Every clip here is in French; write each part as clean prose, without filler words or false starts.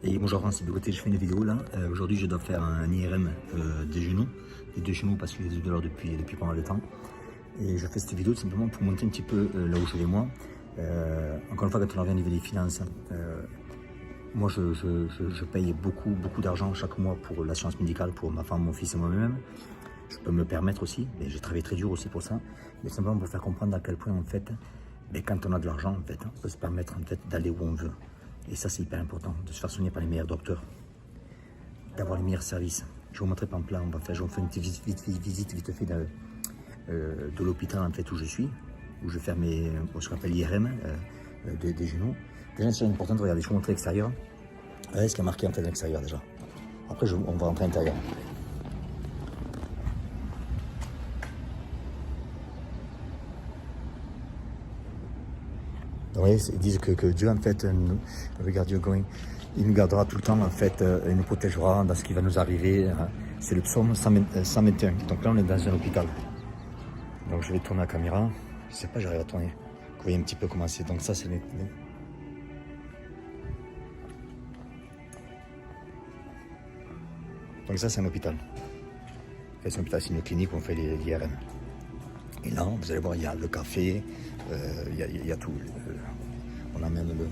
Et bonjour France, de côté je fais une vidéo là. Aujourd'hui je dois faire un IRM des genoux, les deux genoux parce que j'ai des douleurs depuis pas mal de temps. Et je fais cette vidéo tout simplement pour montrer un petit peu là où je vais moi. Encore une fois, quand on revient au niveau des finances, moi je paye beaucoup d'argent chaque mois pour l'assurance médicale pour ma femme, mon fils et moi-même. Je peux me le permettre aussi, mais j'ai travaillé très dur aussi pour ça. Mais simplement pour faire comprendre à quel point en fait, quand on a de l'argent en fait, on peut se permettre en fait d'aller où on veut. Et ça c'est hyper important, de se faire soigner par les meilleurs docteurs, d'avoir les meilleurs services. Je vais vous montrer par exemple là, je vous fais une petite visite vite fait de l'hôpital en fait où je suis, où je vais faire ce qu'on appelle l'IRM des genoux. Déjà c'est important de regarder, je vais vous montrer l'extérieur. Regardez ce qui a marqué en fait à l'extérieur déjà. Après on va rentrer à l'intérieur. Vous voyez, ils disent que Dieu en fait, il nous gardera tout le temps en fait, il nous protégera dans ce qui va nous arriver. C'est le psaume 121. Donc là on est dans un hôpital. Donc je vais tourner la caméra. Je sais pas, j'arrive à tourner. Vous voyez un petit peu comment c'est. Donc ça c'est Donc ça c'est un hôpital. C'est un hôpital, c'est une clinique où on fait l'IRM. Et là, vous allez voir, il y a le café, il y a tout. On amène le...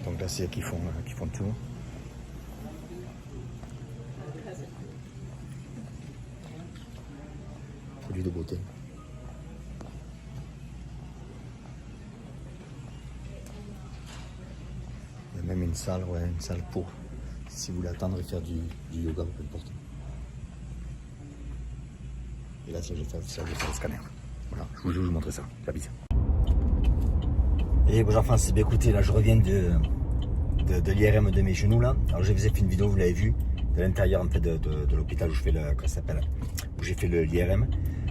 Donc là, c'est qui font tout. Produits de beauté. Il y a même une salle pour, si vous voulez attendre et faire du yoga, peu importe. Et là, ça, je vais faire le scanner. Voilà, je vais vous montrer ça. La bise. Et bonjour France, bien écoutez, là je reviens de l'IRM de mes genoux là. Alors je vous ai fait une vidéo, vous l'avez vu, de l'intérieur en fait de l'hôpital où je fais où j'ai fait l'IRM.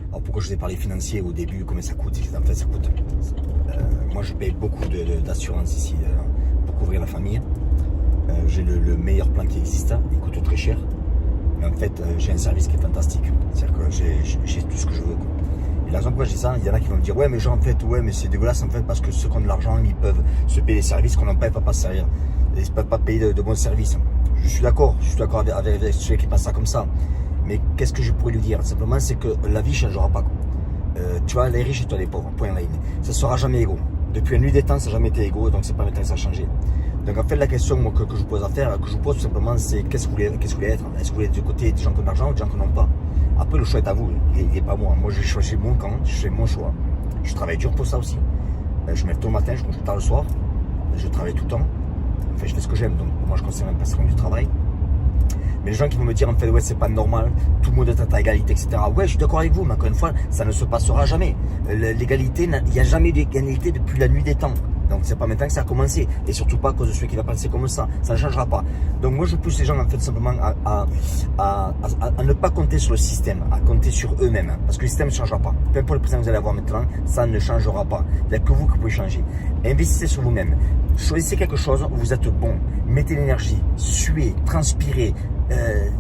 Alors pourquoi je vous ai parlé financier au début, combien ça coûte, en fait ça coûte. Moi je paye beaucoup d'assurance ici pour couvrir la famille. J'ai le meilleur plan qui existe, il coûte très cher. Mais en fait j'ai un service qui est fantastique. C'est-à-dire que j'ai tout ce que je veux. Et la raison pourquoi j'ai ça, il y en a qui vont me dire ouais mais genre en fait ouais mais c'est dégueulasse en fait parce que ceux qui ont de l'argent ils peuvent se payer des services qu'on n'a pas, ils ne peuvent pas se servir. Ils ne peuvent pas payer de bons services. Je suis d'accord avec ceux qui pensent ça comme ça. Mais qu'est-ce que je pourrais lui dire? Simplement c'est que la vie ne changera pas. Tu vois, les riches et toi les pauvres, point line. Ça ne sera jamais égaux. Depuis la nuit des temps, ça n'a jamais été égaux, donc c'est pas maintenant que ça a changé. Donc en fait la question moi, que je vous pose tout simplement c'est qu'est-ce que vous voulez être? Est-ce que vous voulez être du côté des gens qui ont de l'argent ou des gens qui n'en ont pas? Après le choix est à vous, il n'est pas moi. Moi j'ai choisi mon camp, je fais mon choix. Je travaille dur pour ça aussi. Je me lève tôt le matin, je couche tard le soir. Je travaille tout le temps. Enfin je fais ce que j'aime, donc moi je considère même pas ça comme du travail. Mais les gens qui vont me dire en fait ouais c'est pas normal, tout le monde est à égalité, etc. Ouais je suis d'accord avec vous, mais encore une fois, ça ne se passera jamais. L'égalité, il n'y a jamais d'égalité depuis la nuit des temps. Donc c'est pas maintenant que ça a commencé. Et surtout pas à cause de celui qui va penser comme ça. Ça ne changera pas. Donc moi je pousse les gens en fait simplement à ne pas compter sur le système, à compter sur eux-mêmes. Parce que le système ne changera pas. Peu importe le président que vous allez avoir maintenant, ça ne changera pas. Il n'y a que vous qui pouvez changer. Investissez sur vous-même. Choisissez quelque chose où vous êtes bon. Mettez l'énergie, suez, transpirez.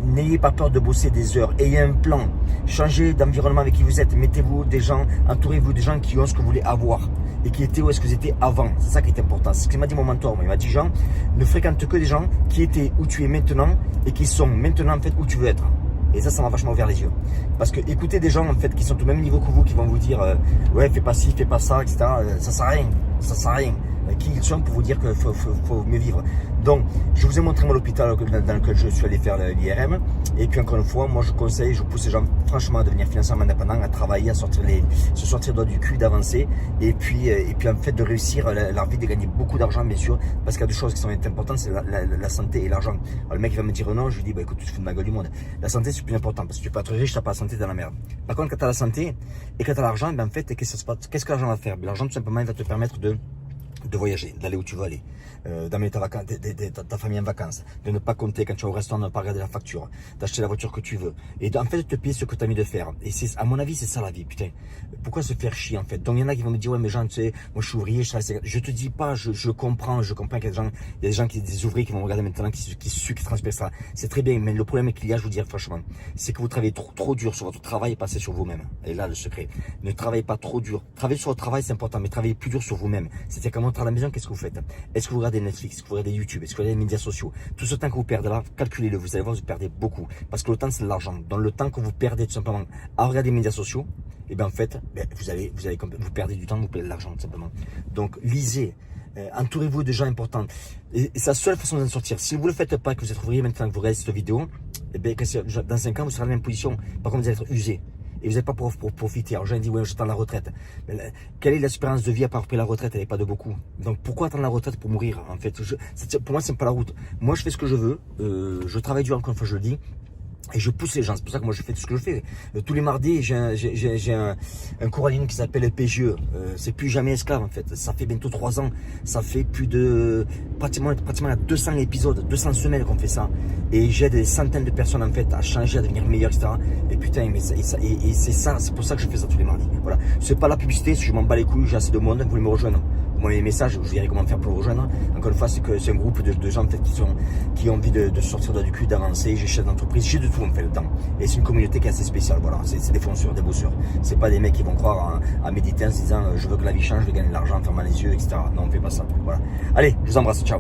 N'ayez pas peur de bosser des heures, ayez un plan, changez d'environnement avec qui vous êtes, mettez-vous des gens, entourez-vous des gens qui ont ce que vous voulez avoir et qui étaient où est-ce que vous étiez avant. C'est ça qui est important, c'est ce que m'a dit mon mentor. Il m'a dit Jean, ne fréquente que des gens qui étaient où tu es maintenant et qui sont maintenant en fait où tu veux être. Et ça m'a vachement ouvert les yeux. Parce que écoutez des gens en fait qui sont au même niveau que vous, qui vont vous dire ouais fais pas ci, fais pas ça, etc. Ça sert à rien, ça sert à rien. Qui ils sont pour vous dire qu'il faut mieux vivre. Donc je vous ai montré mon hôpital dans lequel je suis allé faire l'IRM. Et puis encore une fois, moi je conseille, je pousse les gens franchement à devenir financièrement indépendants, à travailler, à se sortir du cul, d'avancer. Et puis en fait de réussir leur vie, de gagner beaucoup d'argent bien sûr. Parce qu'il y a deux choses qui sont importantes, c'est la santé et l'argent. Le mec il va me dire non, je lui dis bah écoute tu te fous de ma gueule du monde. La santé c'est plus important parce que tu peux être riche, tu n'as pas la santé, dans la merde. Par contre quand tu as la santé et que tu as l'argent, ben, en fait qu'est-ce que l'argent va faire? L'argent tout simplement il va te permettre de de voyager, d'aller où tu veux aller, d'amener ta famille en vacances, de ne pas compter quand tu es au restaurant, de ne pas regarder la facture, d'acheter la voiture que tu veux, et en fait de te payer ce que tu as envie de faire. Et c'est, à mon avis, c'est ça la vie, putain. Pourquoi se faire chier en fait? Donc il y en a qui vont me dire, ouais mais Jean, tu sais, moi je suis ouvrier, je te dis pas, je comprends qu'il y a des gens des ouvriers qui vont regarder maintenant, qui suent, qui transpirent ça. C'est très bien, mais le problème qu'il y a, je vous dis franchement, c'est que vous travaillez trop dur sur votre travail et passez sur vous-même. Et là le secret, ne travaillez pas trop dur. Travailler sur le travail c'est important, mais travaillez plus dur sur vous-même. C'est-à-dire qu'à à la maison, qu'est-ce que vous faites? Est-ce que vous regardez Netflix? Est-ce que vous regardez YouTube? Est-ce que vous regardez les médias sociaux? Tout ce temps que vous perdez là, calculez-le, vous allez voir, vous perdez beaucoup. Parce que le temps, c'est de l'argent. Dans le temps que vous perdez tout simplement à regarder les médias sociaux, et bien en fait, vous perdez du temps, vous perdez de l'argent tout simplement. Donc lisez, entourez-vous de gens importants. Et c'est la seule façon d'en sortir. Si vous ne le faites pas, que vous êtes ouvrier maintenant que vous regardez cette vidéo, et bien dans 5 ans, vous serez dans la même position. Par contre, vous allez être usé. Et vous n'êtes pas pour profiter. Alors j'ai dit, ouais, j'attends la retraite. Mais quelle est l'espérance de vie à part après la retraite? Elle n'est pas de beaucoup. Donc pourquoi attendre la retraite pour mourir? En fait, pour moi, c'est pas la route. Moi, je fais ce que je veux. Je travaille dur, encore une fois, je le dis. Et je pousse les gens, c'est pour ça que moi je fais tout ce que je fais. Tous les mardis, j'ai un cours en ligne qui s'appelle PGE. C'est plus jamais esclave en fait. Ça fait bientôt 3 ans. Ça fait plus de pratiquement 200 épisodes, 200 semaines qu'on fait ça. Et j'aide des centaines de personnes en fait à changer, à devenir meilleurs, etc. Et putain, mais c'est pour ça que je fais ça tous les mardis. Voilà. C'est pas la publicité, si je m'en bats les couilles, j'ai assez de monde, vous voulez me rejoindre. Moi, les messages, je vous dirai comment faire pour le rejoindre. Encore une fois, c'est un groupe de gens peut-être qui ont envie de sortir du cul, d'avancer. J'ai chef d'entreprise, j'ai de tout en fait dedans. Et c'est une communauté qui est assez spéciale. Voilà, c'est des fonceurs, des bosseurs. C'est pas des mecs qui vont croire à méditer en se disant je veux que la vie change, je veux gagner de l'argent en fermant les yeux, etc. Non, on fait pas ça. Voilà. Allez, je vous embrasse, ciao.